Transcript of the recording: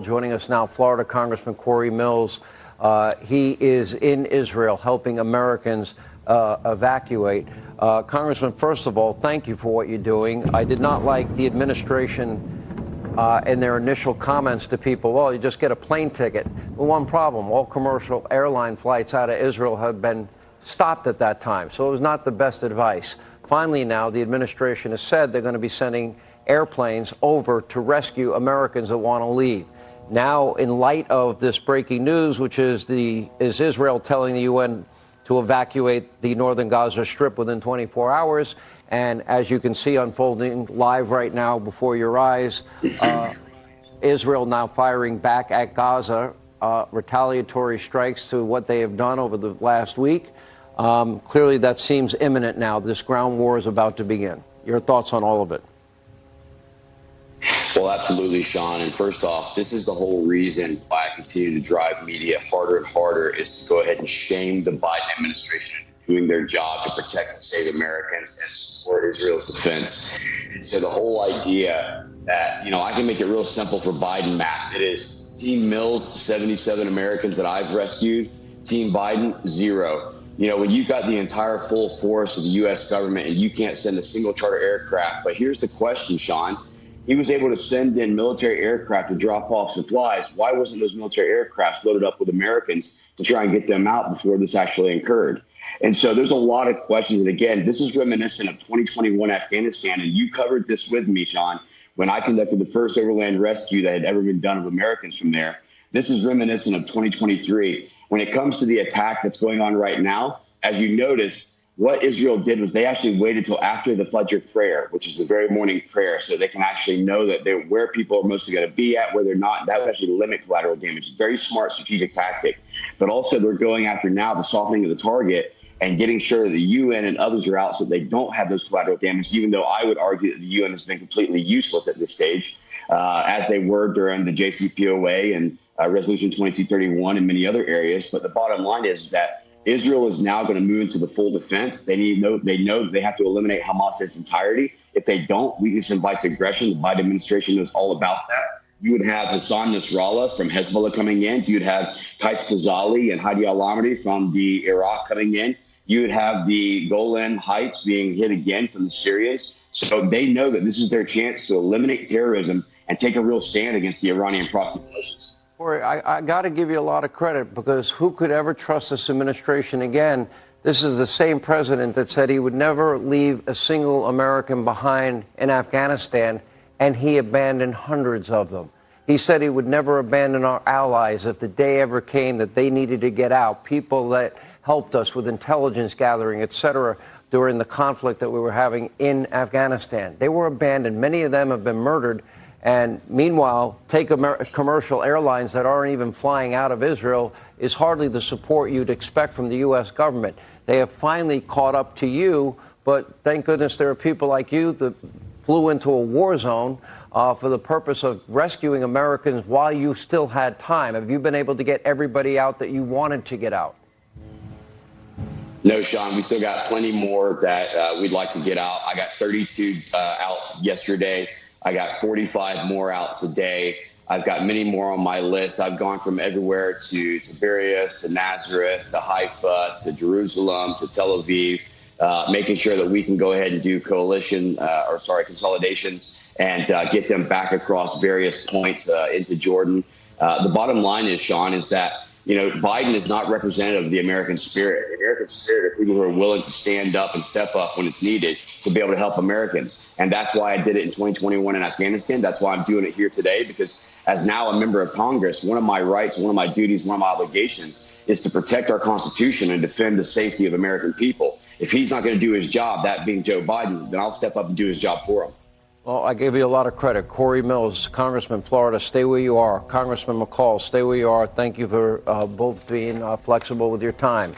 Joining us now, Florida Congressman Cory Mills. He is in Israel helping Americans evacuate. Congressman, first of all, thank you for what you're doing. I did not like the administration and their initial comments to people, well, you just get a plane ticket. Well, one problem, all commercial airline flights out of Israel have been stopped at that time, so it was not the best advice. Finally now, the administration has said they're going to be sending airplanes over to rescue Americans that want to leave. Now, in light of this breaking news, which is Israel telling the UN to evacuate the northern Gaza Strip within 24 hours, and as you can see unfolding live right now before your eyes, Israel now firing back at Gaza, retaliatory strikes to what they have done over the last week. Clearly, that seems imminent now. This ground war is about to begin. Your thoughts on all of it? Well, absolutely, Sean. And first off, this is the whole reason why I continue to drive media harder and harder is to go ahead and shame the Biden administration doing their job to protect and save Americans and support Israel's defense. And so the whole idea that, I can make it real simple for Biden math. It is Team Mills, 77 Americans that I've rescued. Team Biden, 0. When you've got the entire full force of the U.S. government and you can't send a single charter aircraft. But here's the question, Sean. He was able to send in military aircraft to drop off supplies. Why wasn't those military aircraft loaded up with Americans to try and get them out before this actually occurred? And so there's a lot of questions. And again, this is reminiscent of 2021 Afghanistan. And you covered this with me, Sean, when I conducted the first overland rescue that had ever been done of Americans from there. This is reminiscent of 2023. When it comes to the attack that's going on right now, as you notice, what Israel did was they actually waited till after the Fajr prayer, which is the very morning prayer, so they can actually know that they're where people are mostly going to be at, where they're not. That would actually limit collateral damage. Very smart strategic tactic. But also they're going after now the softening of the target and getting sure the UN and others are out so they don't have those collateral damage, even though I would argue that the UN has been completely useless at this stage, as they were during the JCPOA and Resolution 2231 and many other areas. But the bottom line is that Israel is now going to move into the full defense. They know that they have to eliminate Hamas in its entirety. If they don't, weakness invites aggression. The Biden administration knows all about that. You would have Hassan Nasrallah from Hezbollah coming in. You'd have Qais Khazali and Hadi al-Amri from the Iraq coming in. You would have the Golan Heights being hit again from the Syrians. So they know that this is their chance to eliminate terrorism and take a real stand against the Iranian proxy militias. Cory, I got to give you a lot of credit, because who could ever trust this administration again? This is the same president that said he would never leave a single American behind in Afghanistan, and he abandoned hundreds of them. He said he would never abandon our allies if the day ever came that they needed to get out, people that helped us with intelligence gathering, et cetera, during the conflict that we were having in Afghanistan. They were abandoned. Many of them have been murdered. And meanwhile, take commercial airlines that aren't even flying out of Israel is hardly the support you'd expect from the U.S. government. They have finally caught up to you, but thank goodness there are people like you that flew into a war zone for the purpose of rescuing Americans while you still had time. Have you been able to get everybody out that you wanted to get out? No, Sean, we still got plenty more that we'd like to get out. I got 32 out yesterday. I got 45 more out today. I've got many more on my list. I've gone from everywhere to Tiberias, to Nazareth, to Haifa, to Jerusalem, to Tel Aviv, making sure that we can go ahead and do consolidations and get them back across various points into Jordan. The bottom line is, Sean, is that Biden is not representative of the American spirit. The American spirit are people who are willing to stand up and step up when it's needed to be able to help Americans. And that's why I did it in 2021 in Afghanistan. That's why I'm doing it here today, because as now a member of Congress, one of my rights, one of my duties, one of my obligations is to protect our Constitution and defend the safety of American people. If he's not going to do his job, that being Joe Biden, then I'll step up and do his job for him. Well, I give you a lot of credit. Cory Mills, Congressman, Florida, stay where you are. Congressman McCall, stay where you are. Thank you for both being flexible with your time.